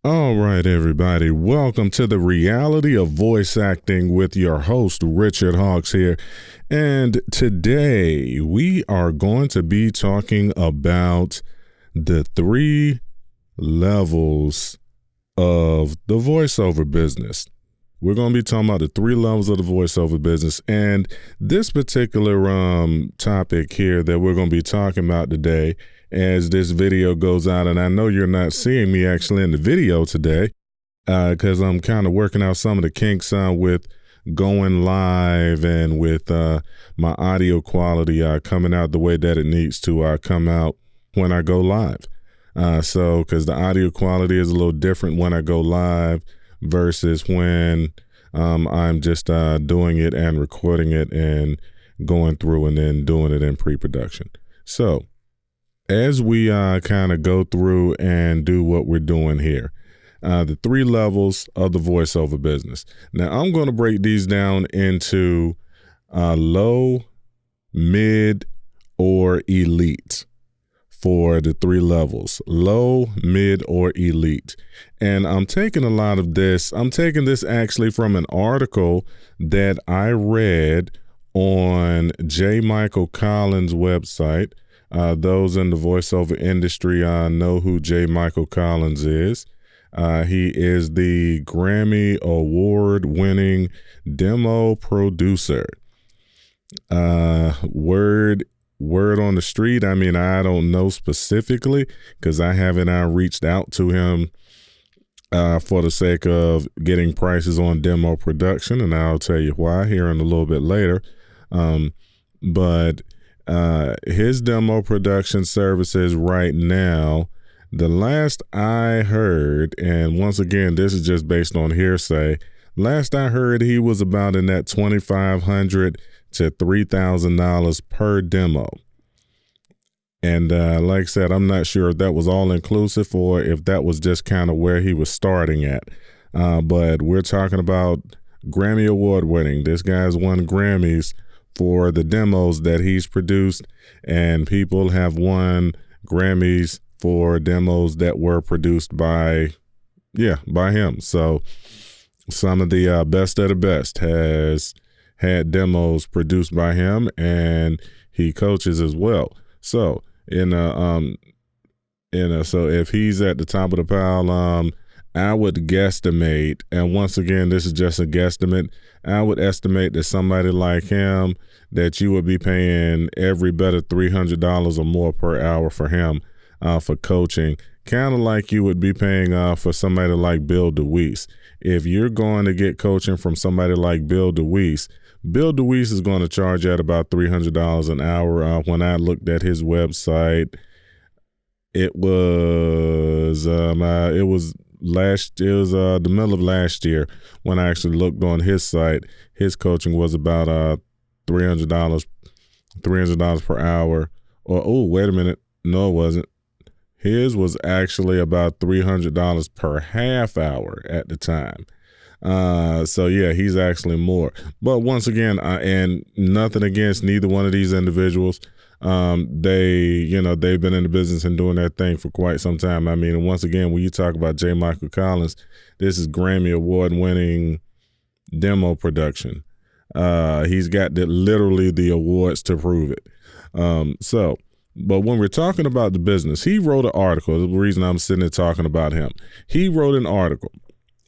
All right, everybody. Welcome to the reality of voice acting with your host, Richard Hawks here. And today we are going to be talking about the three levels of the voiceover business. We're going to be talking about the three levels of the voiceover business. And this particular topic here that we're going to be talking about today, as this video goes out, and I know you're not seeing me actually in the video today because I'm kind of working out some of the kinks with going live and with my audio quality coming out the way that it needs to come out when I go live. So because the audio quality is a little different when I go live versus when I'm just doing it and recording it and going through and then doing it in pre-production. So as we kind of go through and do what we're doing here, the three levels of the voiceover business. Now, I'm going to break these down into low, mid, or elite for the three levels: low, mid, or elite. And I'm taking this actually from an article that I read on J. Michael Collins' website. Those in the voiceover industry know who J. Michael Collins is. He is the Grammy Award-winning demo producer. Word on the street, I mean, I don't know specifically because I haven't reached out to him for the sake of getting prices on demo production, and I'll tell you why here in a little bit later. But his demo production services right now, the last I heard, and once again, this is just based on hearsay, last I heard he was about in that $2,500 to $3,000 per demo. And like I said, I'm not sure if that was all inclusive or if that was just kind of where he was starting at. But we're talking about Grammy Award winning. This guy's won Grammys for the demos that he's produced, and people have won Grammys for demos that were produced by him. So some of the best of the best has had demos produced by him, and he coaches as well. So so if he's at the top of the pile, I would guesstimate, and once again, this is just a guesstimate, I would estimate that somebody like him, that you would be paying every bit of $300 or more per hour for him for coaching, kind of like you would be paying for somebody like Bill DeWeese. If you're going to get coaching from somebody like Bill DeWeese is going to charge at about $300 an hour. When I looked at his website, it was the middle of last year when I actually looked on his site. His coaching was about $300 per hour. Wait a minute, no, it wasn't. His was actually about $300 per half hour at the time. So yeah, he's actually more. But once again, and nothing against neither one of these individuals. They've been in the business and doing their thing for quite some time. I mean, and once again, when you talk about J. Michael Collins, this is Grammy Award winning demo production. He's got literally the awards to prove it. But when we're talking about the business, he wrote an article. The reason I'm sitting there talking about him, he wrote an article,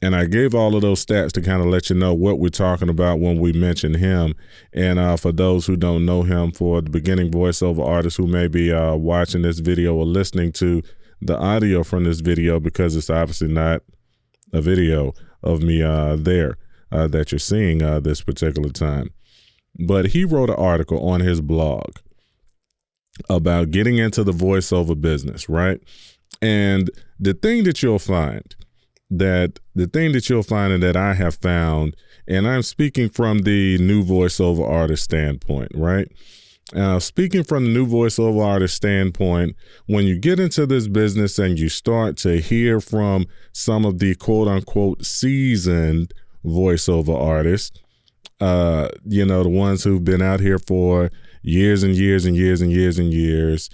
and I gave all of those stats to kind of let you know what we're talking about when we mention him. And for those who don't know him, for the beginning voiceover artists who may be watching this video or listening to the audio from this video, because it's obviously not a video of me that you're seeing this particular time. But he wrote an article on his blog about getting into the voiceover business, right? And the thing that you'll find and that I have found, and I'm speaking from the new voiceover artist standpoint, right? Speaking from the new voiceover artist standpoint, when you get into this business and you start to hear from some of the quote unquote seasoned voiceover artists, the ones who've been out here for years and years and years and years and years,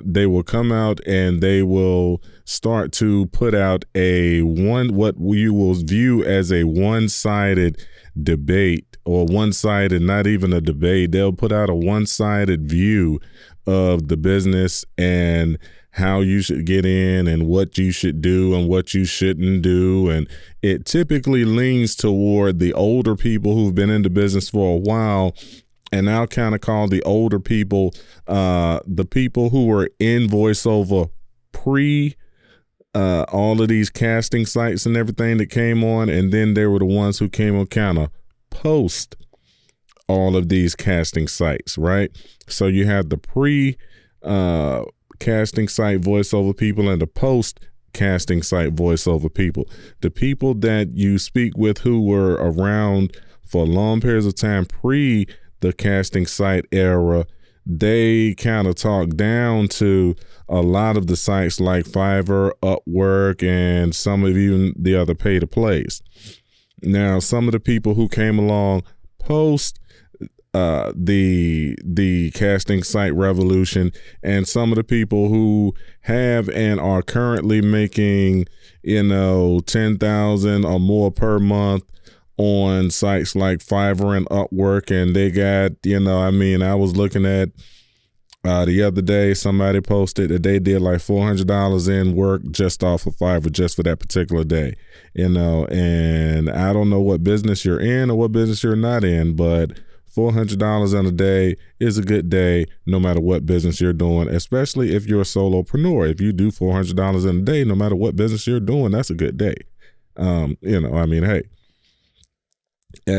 They will come out and they will start to put out what you will view as a one-sided debate, or one-sided, not even a debate. They'll put out a one-sided view of the business and how you should get in and what you should do and what you shouldn't do. And it typically leans toward the older people who've been in the business for a while. And I'll kind of call the older people the people who were in voiceover pre all of these casting sites and everything that came on. And then they were the ones who came on kind of post all of these casting sites, right? So you have the pre casting site voiceover people and the post casting site voiceover people. The people that you speak with who were around for long periods of time pre the casting site era, they kind of talk down to a lot of the sites like Fiverr, Upwork, and some of even the other pay-to-plays. Now, some of the people who came along post the casting site revolution, and some of the people who have and are currently making, $10,000 or more per month on sites like Fiverr and Upwork, and they got, I was looking at the other day, somebody posted that they did like $400 in work just off of Fiverr just for that particular day, and I don't know what business you're in or what business you're not in, but $400 in a day is a good day no matter what business you're doing, especially if you're a solopreneur. If you do $400 in a day, no matter what business you're doing, that's a good day. Hey,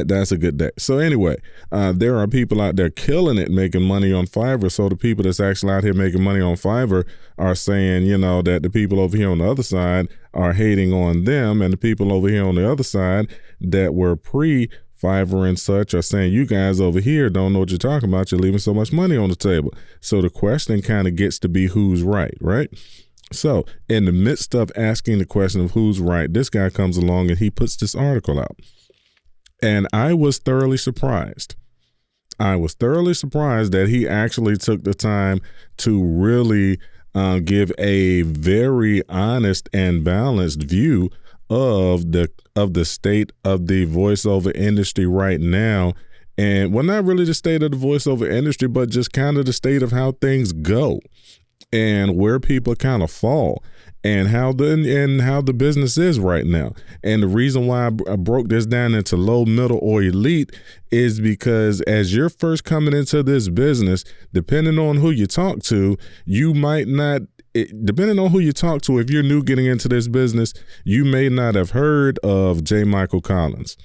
that's a good day. So anyway, there are people out there killing it, making money on Fiverr. So the people that's actually out here making money on Fiverr are saying, that the people over here on the other side are hating on them. And the people over here on the other side that were pre-Fiverr and such are saying, you guys over here don't know what you're talking about. You're leaving so much money on the table. So the question kind of gets to be who's right, right? So in the midst of asking the question of who's right, this guy comes along and he puts this article out. And I was thoroughly surprised. That he actually took the time to really give a very honest and balanced view of the state of the voiceover industry right now. And well, not really the state of the voiceover industry, but just kind of the state of how things go and where people kind of fall and how the business is right now. And the reason why I broke this down into low, middle, or elite is because as you're first coming into this business, depending on who you talk to, you might not, depending on who you talk to, if you're new getting into this business, you may not have heard of J. Michael Collins.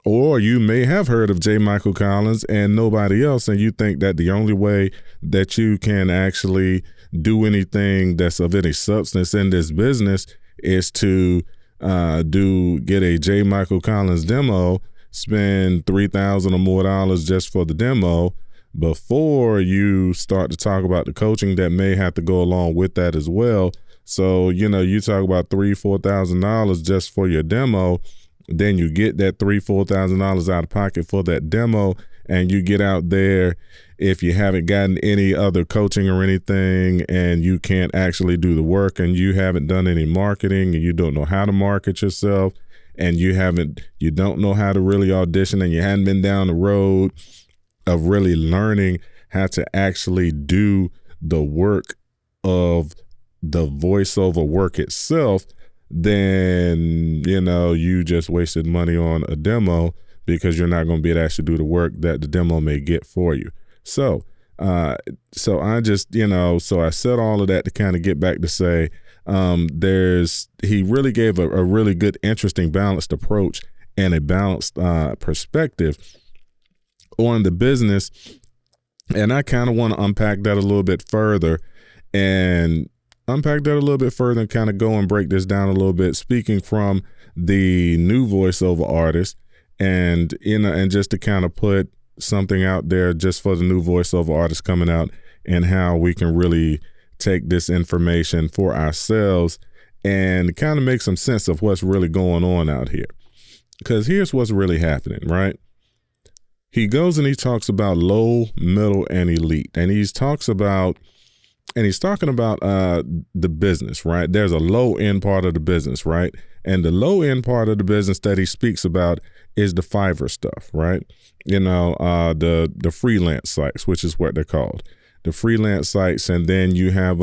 Or you may have heard of J. Michael Collins and nobody else, and you think that the only way that you can actually do anything that's of any substance in this business is to get a J. Michael Collins demo, spend $3,000 or more just for the demo before you start to talk about the coaching that may have to go along with that as well. So, you talk about $3,000-$4,000 just for your demo. Then you get that $3,000-$4,000 out of pocket for that demo, and you get out there. If you haven't gotten any other coaching or anything, and you can't actually do the work, and you haven't done any marketing, and you don't know how to market yourself, and you don't know how to really audition, and you hadn't been down the road of really learning how to actually do the work of the voiceover work itself, then, you just wasted money on a demo because you're not going to be able to actually do the work that the demo may get for you. So I just, so I said all of that to kind of get back to say, he really gave a really good, interesting, balanced approach and a balanced perspective on the business. And I kind of want to unpack that a little bit further and kind of go and break this down a little bit, speaking from the new voiceover artist, and and just to kind of put something out there just for the new voiceover artists coming out, and how we can really take this information for ourselves and kind of make some sense of what's really going on out here. Because here's what's really happening, right? He goes and he talks about low, middle, and elite, and he talks about and he's talking about the business, right? There's a low end part of the business, right? And the low end part of the business that he speaks about is the Fiverr stuff, right? The freelance sites, which is what they're called, the freelance sites. And then you have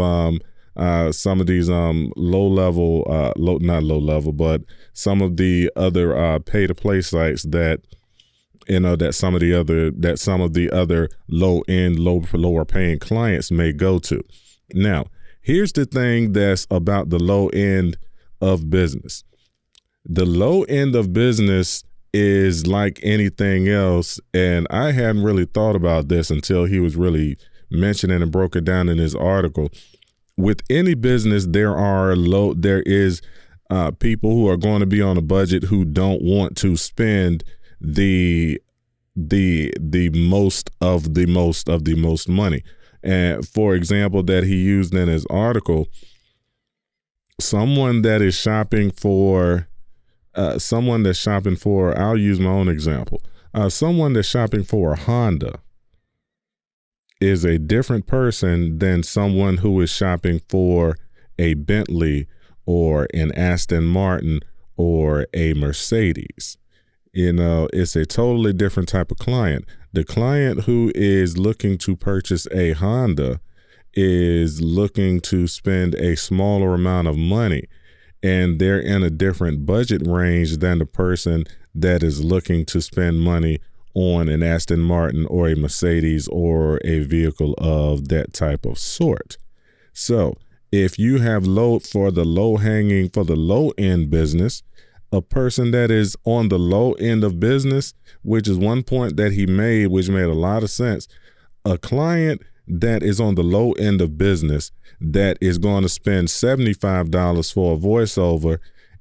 some of these not low level, but some of the other pay to play sites that that some of the other lower paying clients may go to. Now, here's the thing that's about the low end of business. The low end of business is like anything else, and I hadn't really thought about this until he was really mentioning and broke it down in his article. With any business, there is people who are going to be on a budget who don't want to spend the most money. And for example, that he used in his article, someone that's shopping for, I'll use my own example. Someone that's shopping for a Honda is a different person than someone who is shopping for a Bentley or an Aston Martin or a Mercedes. It's a totally different type of client. The client who is looking to purchase a Honda is looking to spend a smaller amount of money, and they're in a different budget range than the person that is looking to spend money on an Aston Martin or a Mercedes or a vehicle of that type of sort. So if you have for the low end business, a person that is on the low end of business, which is one point that he made, which made a lot of sense. A client that is on the low end of business that is going to spend $75 for a voiceover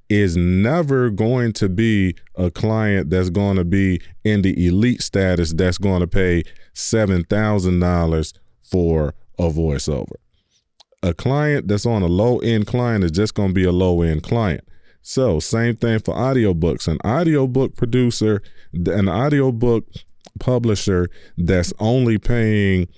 is never going to be a client that's going to be in the elite status that's going to pay $7,000 for a voiceover. A client that's on a low end client is just going to be a low end client. So same thing for audiobooks. An audiobook publisher that's only paying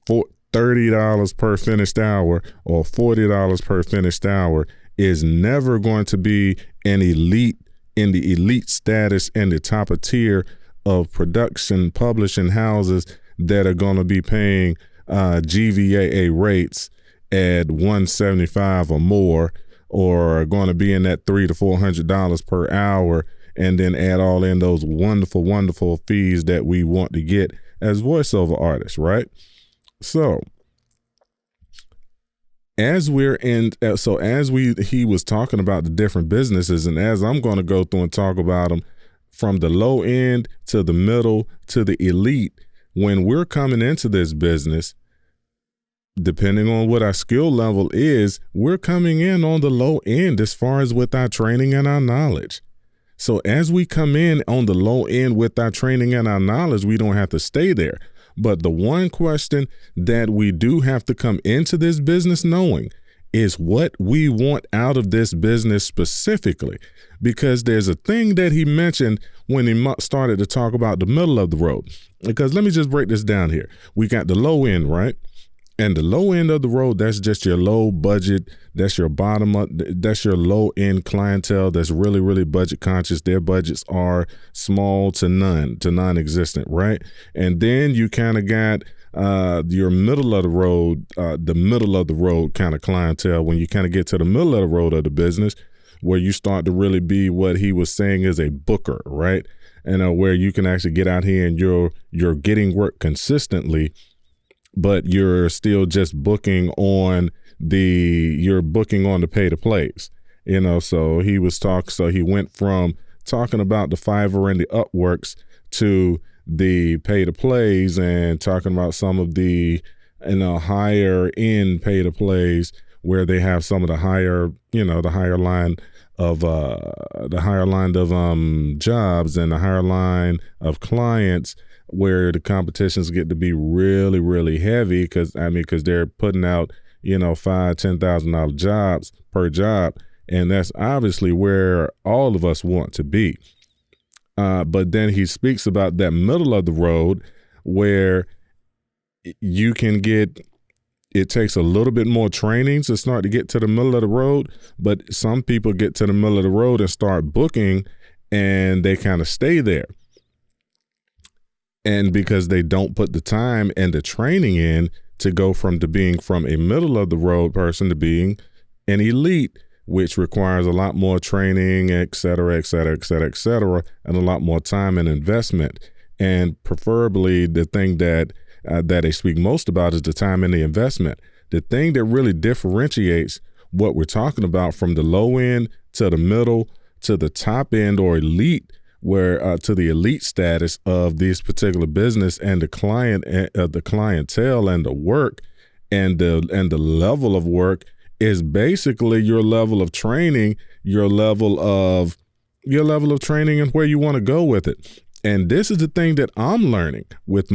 $30 per finished hour or $40 per finished hour is never going to be in the elite status and the top of tier of production publishing houses that are going to be paying GVAA rates at $175 or more, or are going to be in that $300 to $400 per hour, and then add all in those wonderful, wonderful fees that we want to get as voiceover artists, right? So he was talking about the different businesses, and as I'm going to go through and talk about them from the low end to the middle to the elite, when we're coming into this business, depending on what our skill level is, we're coming in on the low end as far as with our training and our knowledge. So as we come in on the low end with our training and our knowledge, we don't have to stay there. But the one question that we do have to come into this business knowing is what we want out of this business specifically. Because there's a thing that he mentioned when he started to talk about the middle of the road. Because let me just break this down here. We got the low end, right? And the low end of the road, that's just your low budget. That's your bottom up. That's your low end clientele that's really, really budget conscious. Their budgets are small to non-existent, right? And then you kind of got your middle of the road kind of clientele. When you kind of get to the middle of the road of the business, where you start to really be what he was saying is a booker, right? And where you can actually get out here and you're getting work consistently, but you're still just booking on the pay to plays, so he went from talking about the Fiverr and the Upworks to the pay to plays and talking about some of the, higher end pay to plays where they have some of the higher, the higher line of jobs and the higher line of clients, where the competitions get to be really, really heavy because they're putting out, $5,000-$10,000 jobs per job. And that's obviously where all of us want to be. But then he speaks about that middle of the road where you can get It takes a little bit more training to start to get to the middle of the road, but some people get to the middle of the road and start booking, and they kind of stay there. And because they don't put the time and the training in to go from being from a middle of the road person to being an elite, which requires a lot more training, et cetera, et cetera, et cetera, et cetera, and a lot more time and investment. And preferably the thing that they speak most about is the time and the investment. The thing that really differentiates what we're talking about from the low end to the middle to the top end or elite, where to the elite status of this particular business and the clientele and the work and the level of work is basically your level of training, your level of training and where you want to go with it. And this is the thing that I'm learning with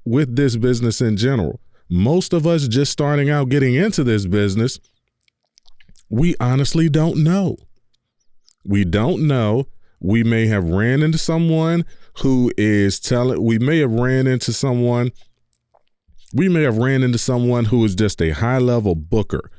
with this business in general. Most of us just starting out getting into this business, we honestly don't know. We don't know. We may have ran into someone who is we may have ran into someone who is just a high level booker.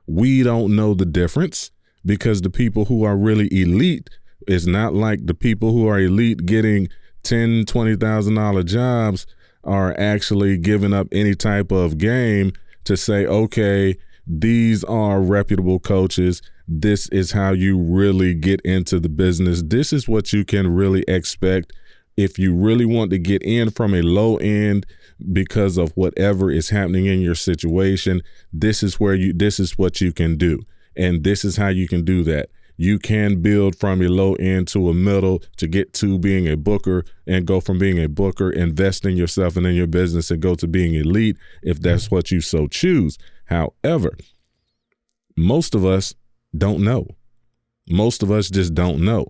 We don't know the difference because the people who are really elite is not like the people who are elite getting $10,000, $20,000 jobs are actually giving up any type of game to say, okay, these are reputable coaches. This is how you really get into the business. This is what you can really expect if you really want to get in from a low end because of whatever is happening in your situation. This is what you can do. And this is how you can do that. You can build from a low end to a middle to get to being a booker and go from being a booker, invest in yourself and in your business and go to being elite if that's what you so choose. However, most of us don't know. Most of us just don't know.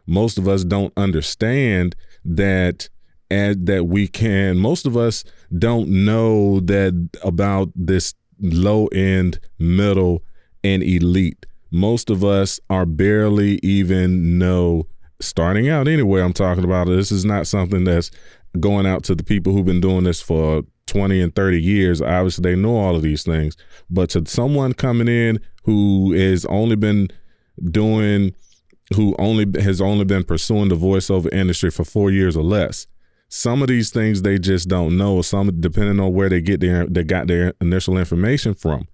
Most of us don't understand that we can. Most of us don't know that about this low end, middle, and elite. Most of us are barely even know, starting out anyway, I'm talking about this is not something that's going out to the people who've been doing this for 20 and 30 years. Obviously, they know all of these things. But to someone coming in who has only been pursuing the voiceover industry for 4 years or less, some of these things they just don't know. Some, depending on where they got their initial information from,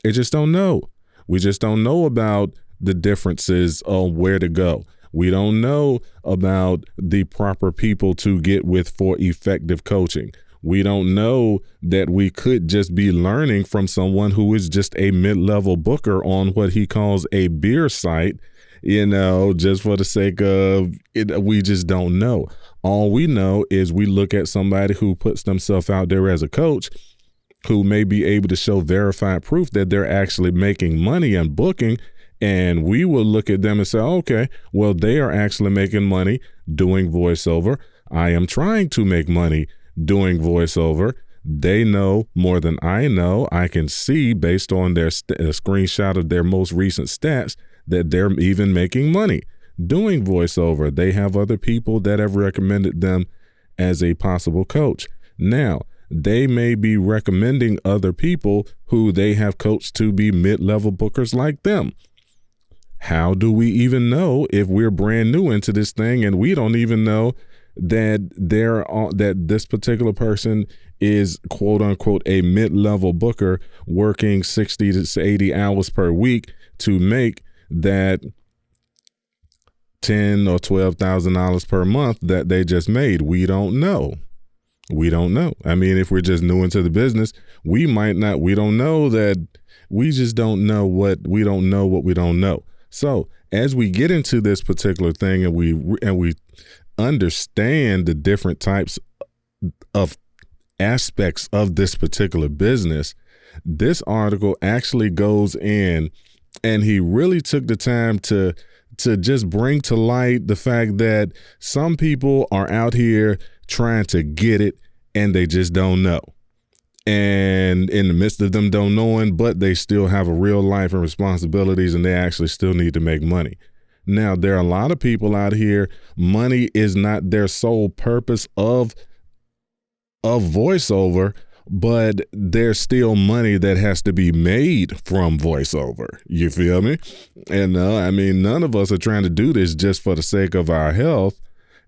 they just don't know. We just don't know about the differences of where to go. We don't know about the proper people to get with for effective coaching. We don't know that we could just be learning from someone who is just a mid-level booker on what he calls a beer site, just for the sake of it. We just don't know. All we know is we look at somebody who puts themselves out there as a coach who may be able to show verified proof that they're actually making money and booking. And we will look at them and say, okay, well, they are actually making money doing voiceover. I am trying to make money doing voiceover. They know more than I know. I can see based on their screenshot of their most recent stats that they're even making money doing voiceover. They have other people that have recommended them as a possible coach. Now, they may be recommending other people who they have coached to be mid-level bookers like them. How do we even know if we're brand new into this thing and we don't even know that this particular person is quote unquote a mid-level booker working 60 to 80 hours per week to make that $10,000 or $12,000 per month that they just made? We don't know. We don't know. I mean, if we're just new into the business, we might not. We don't know that. We just don't know what we don't know. So as we get into this particular thing and we understand the different types of aspects of this particular business, this article actually goes in and he really took the time to just bring to light the fact that some people are out here trying to get it and they just don't know. And in the midst of them don't knowing, but they still have a real life and responsibilities and they actually still need to make money. Now, there are a lot of people out here, money is not their sole purpose of voiceover but there's still money that has to be made from voiceover. You feel me? And I mean, none of us are trying to do this just for the sake of our health.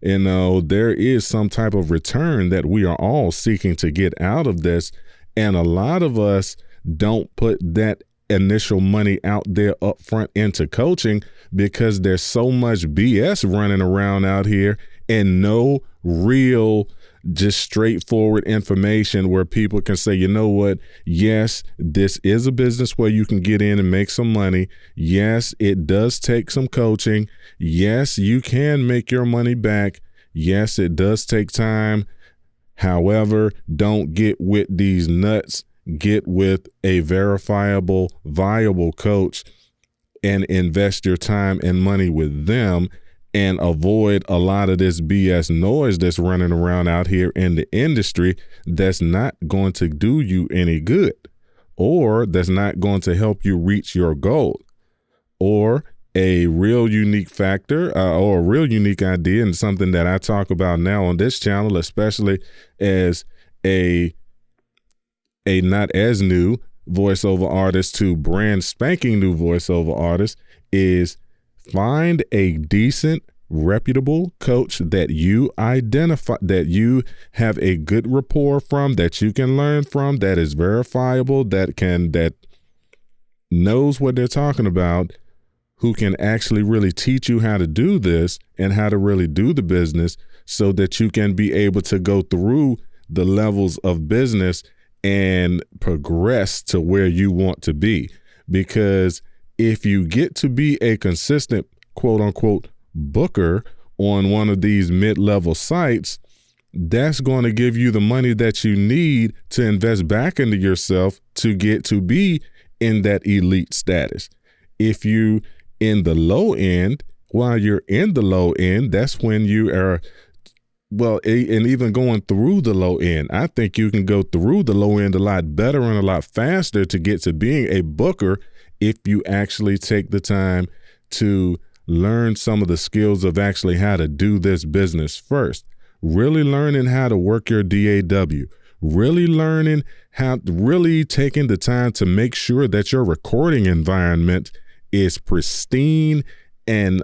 There is some type of return that we are all seeking to get out of this. And a lot of us don't put that initial money out there up front into coaching because there's so much BS running around out here and no real, just straightforward information where people can say, you know what? Yes, this is a business where you can get in and make some money. Yes, it does take some coaching. Yes, you can make your money back. Yes, it does take time. However, don't get with these nuts. Get with a verifiable, viable coach and invest your time and money with them and avoid a lot of this BS noise that's running around out here in the industry that's not going to do you any good, or that's not going to help you reach your goal. Or a real unique factor or a real unique idea, and something that I talk about now on this channel, especially as a not as new voiceover artist to brand spanking new voiceover artist, is find a decent, reputable coach that you identify, that you have a good rapport from, that you can learn from, that is verifiable, that knows what they're talking about, who can actually really teach you how to do this and how to really do the business so that you can be able to go through the levels of business and progress to where you want to be. Because if you get to be a consistent, quote unquote, booker on one of these mid-level sites, that's going to give you the money that you need to invest back into yourself to get to be in that elite status. If you in the low end, while you're in the low end, that's when you are, well, and even going through the low end, I think you can go through the low end a lot better and a lot faster to get to being a booker if you actually take the time to learn some of the skills of actually how to do this business first. Really learning how to work your DAW, really learning how, really taking the time to make sure that your recording environment is pristine and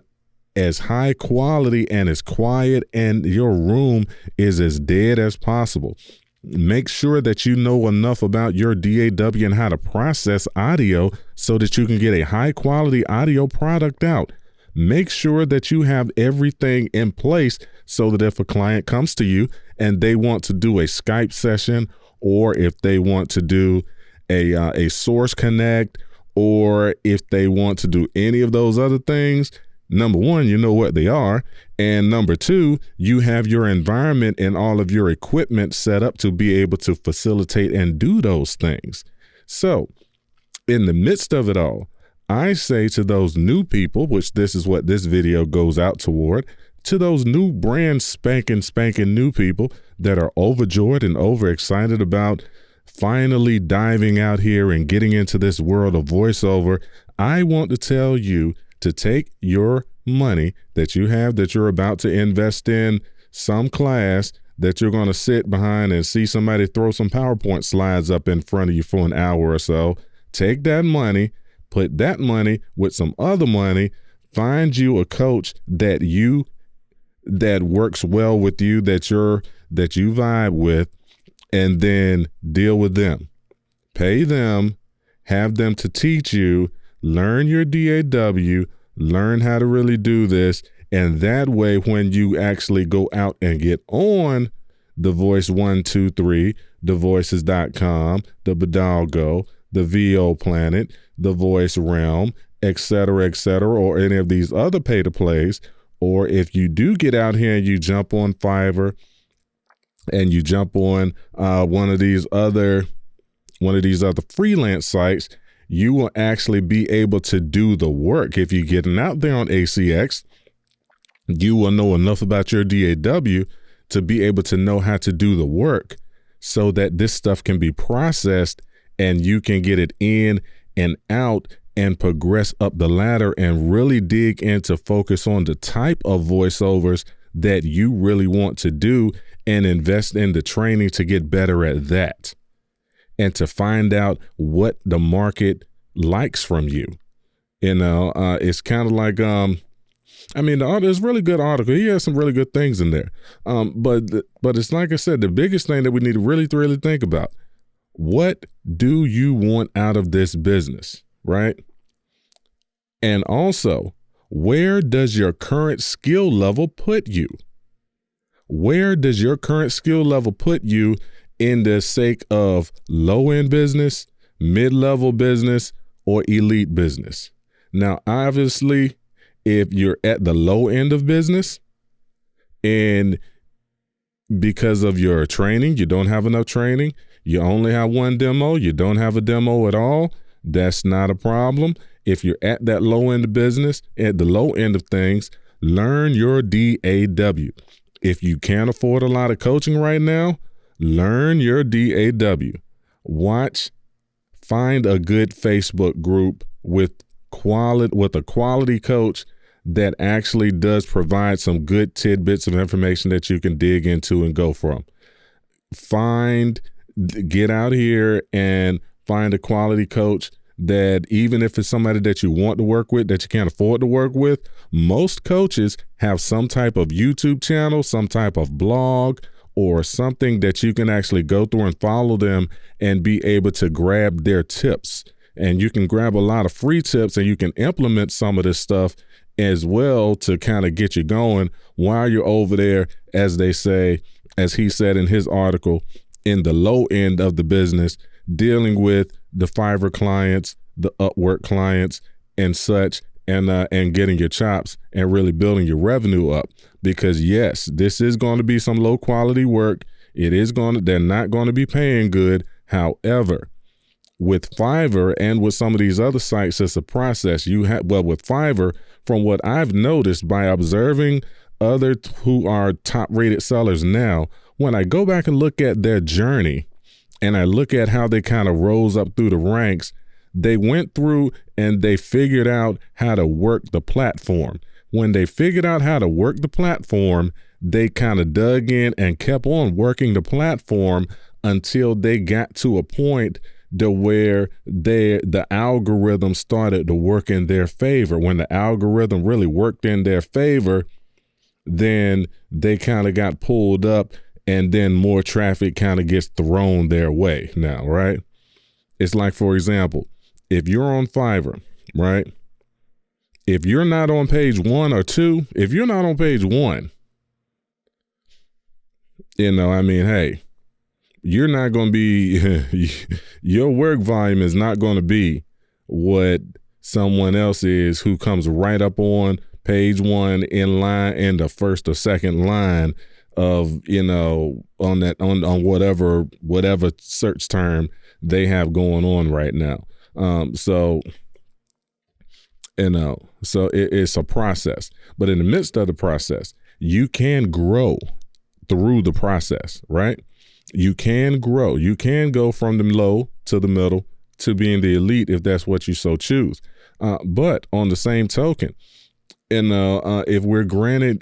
as high quality and as quiet, and your room is as dead as possible. Make sure that you know enough about your DAW and how to process audio so that you can get a high quality audio product out. Make sure that you have everything in place so that if a client comes to you and they want to do a Skype session, or if they want to do a Source Connect, or if they want to do any of those other things, number one, you know what they are. And number two, you have your environment and all of your equipment set up to be able to facilitate and do those things. So in the midst of it all, I say to those new people, which this is what this video goes out toward, to those new brand spanking new people that are overjoyed and overexcited about finally diving out here and getting into this world of voiceover, I want to tell you to take your money that you have, that you're about to invest in some class that you're going to sit behind and see somebody throw some PowerPoint slides up in front of you for an hour or so. Take that money, put that money with some other money, find you a coach that works well with you, that you vibe with, and then deal with them. Pay them, have them to teach you, learn your DAW, learn how to really do this. And that way, when you actually go out and get on the Voice 123, the Voices.com, the Bidalgo, the VO Planet, the Voice Realm, etc., or any of these other pay-to-plays, or if you do get out here and you jump on Fiverr and you jump on one of these other freelance sites, you will actually be able to do the work. If you're getting out there on ACX, you will know enough about your DAW to be able to know how to do the work so that this stuff can be processed and you can get it in and out and progress up the ladder and really dig into focus on the type of voiceovers that you really want to do and invest in the training to get better at that. and to find out what the market likes from you. It's kind of like, the article is a really good article. He has some really good things in there. But it's like I said, the biggest thing that we need to really think about, what do you want out of this business, right? And also, where does your current skill level put you? Where does your current skill level put you in the sake of low-end business, mid-level business, or elite business? Now, obviously, if you're at the low end of business and because of your training, you don't have enough training, you only have one demo, you don't have a demo at all, that's not a problem. If you're at that low end of business, at the low end of things, learn your DAW. If you can't afford a lot of coaching right now, learn your DAW. Find a good Facebook group with a quality coach that actually does provide some good tidbits of information that you can dig into and go from. Get out here and find a quality coach that, even if it's somebody that you want to work with, that you can't afford to work with, most coaches have some type of YouTube channel, some type of blog, or something that you can actually go through and follow them and be able to grab their tips. And you can grab a lot of free tips and you can implement some of this stuff as well to kind of get you going while you're over there, as they say, as he said in his article, in the low end of the business, dealing with the Fiverr clients, the Upwork clients and such, and getting your chops and really building your revenue up. Because yes, this is going to be some low quality work. They're not going to be paying good. However, with Fiverr and with some of these other sites, it's a process. With Fiverr, from what I've noticed by observing others who are top rated sellers now, when I go back and look at their journey and I look at how they kind of rose up through the ranks, they went through and they figured out how to work the platform. When they figured out how to work the platform, they kind of dug in and kept on working the platform until they got to a point to where the algorithm started to work in their favor. When the algorithm really worked in their favor, then they kind of got pulled up, and then more traffic kind of gets thrown their way now, right? It's like, for example, if you're on Fiverr, right? If you're not on page 1 or 2, if you're not on page 1, hey, you're not going to be, your work volume is not going to be what someone else is who comes right up on page 1 in the first or second line of, on whatever search term they have going on right now. So it's a process, but in the midst of the process, you can grow through the process, right? You can grow. You can go from the low to the middle to being the elite if that's what you so choose. But on the same token, if we're granted,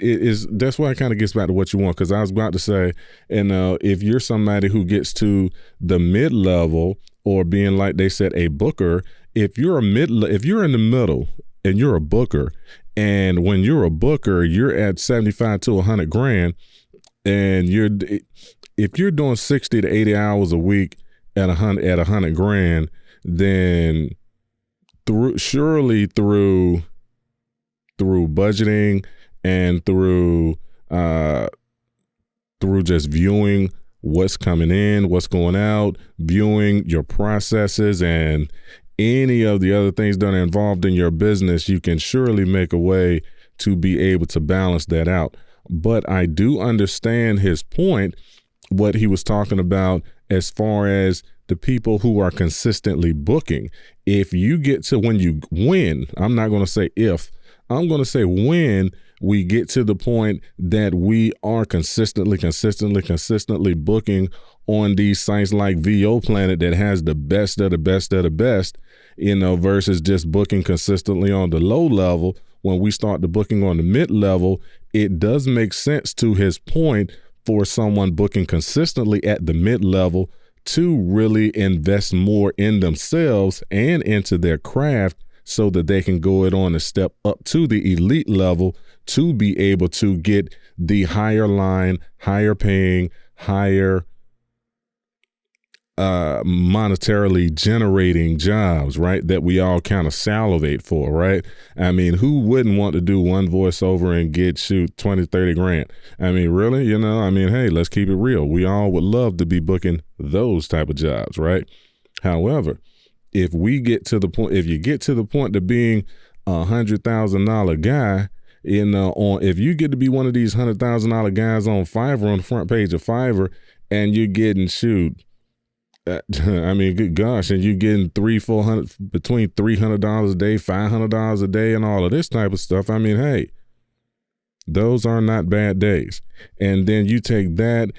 that's why it kind of gets back to what you want. Because I was about to say, if you're somebody who gets to the mid-level, or being, like they said, a booker, if you're in the middle and you're a booker, and when you're a booker, you're at 75 to 100 grand, and if you're doing 60 to 80 hours a week at 100 grand, then through budgeting and through just viewing what's coming in, what's going out, viewing your processes and any of the other things that are involved in your business, you can surely make a way to be able to balance that out. But I do understand his point, what he was talking about as far as the people who are consistently booking. If you get to when I'm not going to say if, I'm going to say when we get to the point that we are consistently booking on these sites like VO Planet that has the best of the best of the best, versus just booking consistently on the low level. When we start the booking on the mid level, it does make sense, to his point, for someone booking consistently at the mid level to really invest more in themselves and into their craft so that they can go it on a step up to the elite level to be able to get the higher line, higher paying, higher monetarily generating jobs, right? That we all kind of salivate for, right? I mean, who wouldn't want to do one voiceover and get 20, 30 grand? I mean, really, I mean, hey, let's keep it real. We all would love to be booking those type of jobs, right? However, if you get to the point of being $100,000 guy, if you get to be one of these $100,000 guys on Fiverr, on the front page of Fiverr, and you're getting I mean, good gosh, and you're getting between $300 a day, $500 a day, and all of this type of stuff. I mean, hey, those are not bad days. And then you take that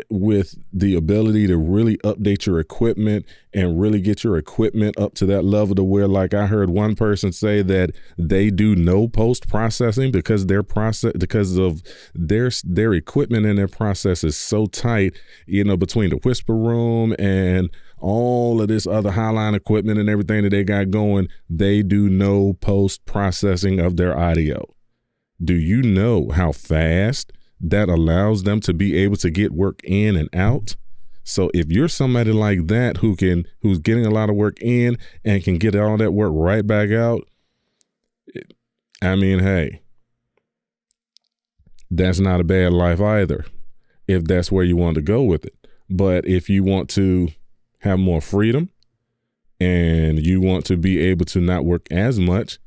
with the ability to really update your equipment and really get your equipment up to that level to where, like I heard one person say that they do no post processing because of their equipment and their process is so tight, between the whisper room and all of this other highline equipment and everything that they got going, they do no post processing of their audio. Do you know how fast that allows them to be able to get work in and out? So if you're somebody like that who's getting a lot of work in and can get all that work right back out, I mean, hey, that's not a bad life either, if that's where you want to go with it. But if you want to have more freedom and you want to be able to not work as much,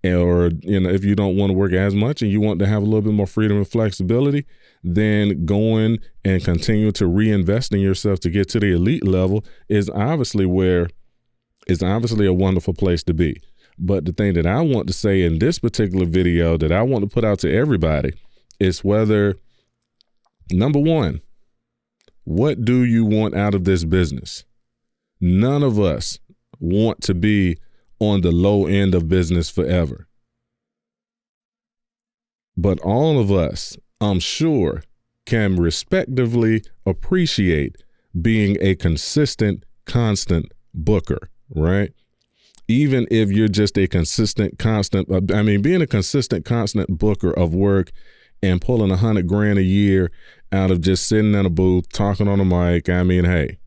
or if you don't want to work as much and you want to have a little bit more freedom and flexibility, then going and continue to reinvest in yourself to get to the elite level is obviously a wonderful place to be. But the thing that I want to say in this particular video that I want to put out to everybody is whether, number one, what do you want out of this business? None of us want to be on the low end of business forever. But all of us, I'm sure, can respectively appreciate being a consistent, constant booker, right? Even if you're just a consistent, constant, being a consistent, constant booker of work and pulling $100 grand a year out of just sitting in a booth, talking on a mic, I mean, hey,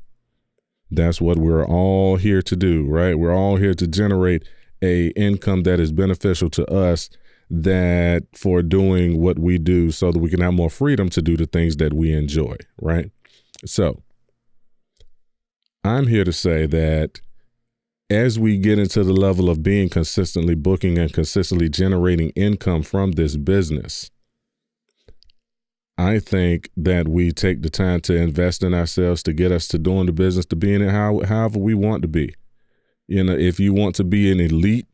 that's what we're all here to do, right? We're all here to generate a income that is beneficial to us, that for doing what we do so that we can have more freedom to do the things that we enjoy, right? So I'm here to say that as we get into the level of being consistently booking and consistently generating income from this business, I think that we take the time to invest in ourselves to get us to doing the business, to being it however we want to be. If you want to be an elite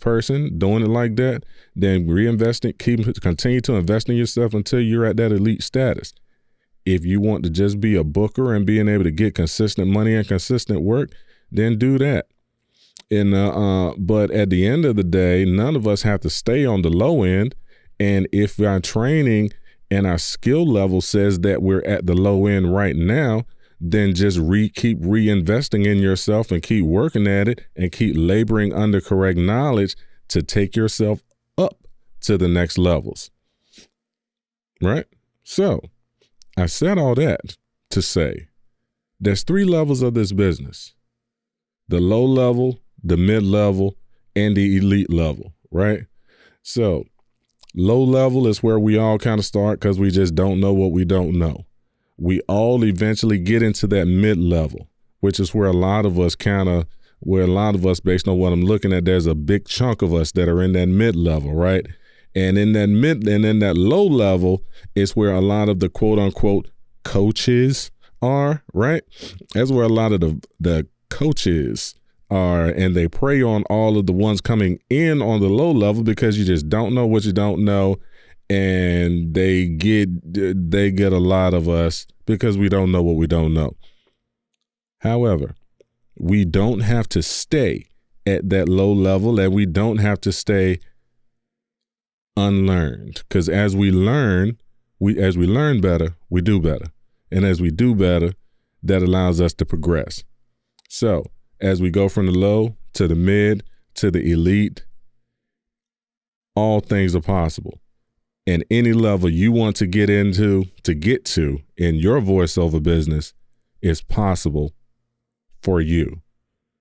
person doing it like that, then continue to invest in yourself until you're at that elite status. If you want to just be a booker and being able to get consistent money and consistent work, then do that. But at the end of the day, none of us have to stay on the low end. And if our training and our skill level says that we're at the low end right now, then just keep reinvesting in yourself and keep working at it and keep laboring under correct knowledge to take yourself up to the next levels. Right? So I said all that to say there's 3 levels of this business: the low level, the mid level, and the elite level, right? So low level is where we all kind of start because we just don't know what we don't know. We all eventually get into that mid level, which is where a lot of us, based on what I'm looking at, there's a big chunk of us that are in that mid level, right? And in that low level is where a lot of the quote unquote coaches are, right? That's where a lot of the coaches are, and they prey on all of the ones coming in on the low level because you just don't know what you don't know, and they get a lot of us because we don't know what we don't know. However, we don't have to stay at that low level, and we don't have to stay unlearned, because as we learn better, we do better, and as we do better, that allows us to progress. So as we go from the low to the mid to the elite, all things are possible. And any level you want to get to in your voiceover business is possible for you.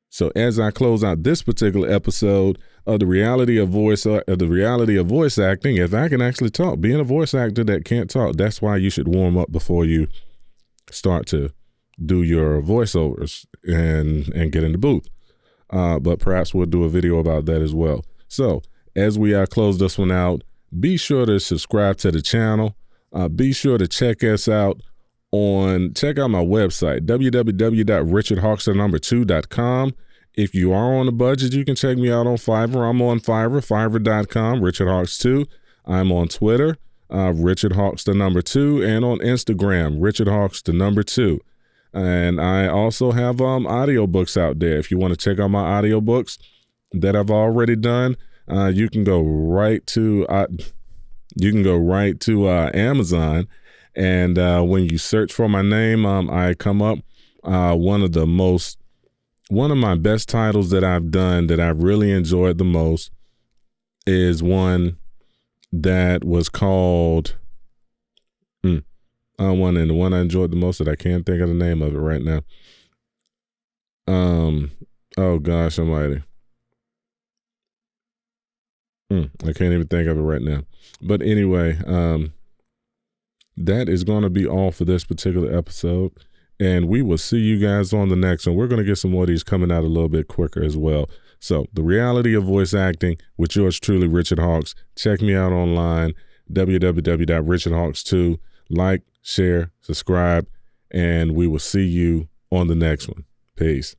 So as I close out this particular episode of the reality of voice acting, if I can actually talk, being a voice actor that can't talk, that's why you should warm up before you start to do your voiceovers and get in the booth. But perhaps we'll do a video about that as well. So as we close this one out, be sure to subscribe to the channel. Be sure to check us out check out my website, www.richardhawks2.com. If you are on a budget, you can check me out on Fiverr. I'm on Fiverr, fiverr.com, richardhawks2. I'm on Twitter, richardhawks2, and on Instagram, richardhawks2. And I also have audiobooks out there. If you want to check out my audiobooks that I've already done, you can go right to Amazon, and when you search for my name, I come up. One of my best titles that I've done that I've really enjoyed the most is one that was called the one I enjoyed the most that I can't think of the name of it right now. Oh gosh almighty. I can't even think of it right now. But anyway, that is going to be all for this particular episode. And we will see you guys on the next one. We're going to get some more of these coming out a little bit quicker as well. So the reality of voice acting with yours truly, Richard Hawks. Check me out online, www.richardhawks2. Like, share, subscribe, and we will see you on the next one. Peace.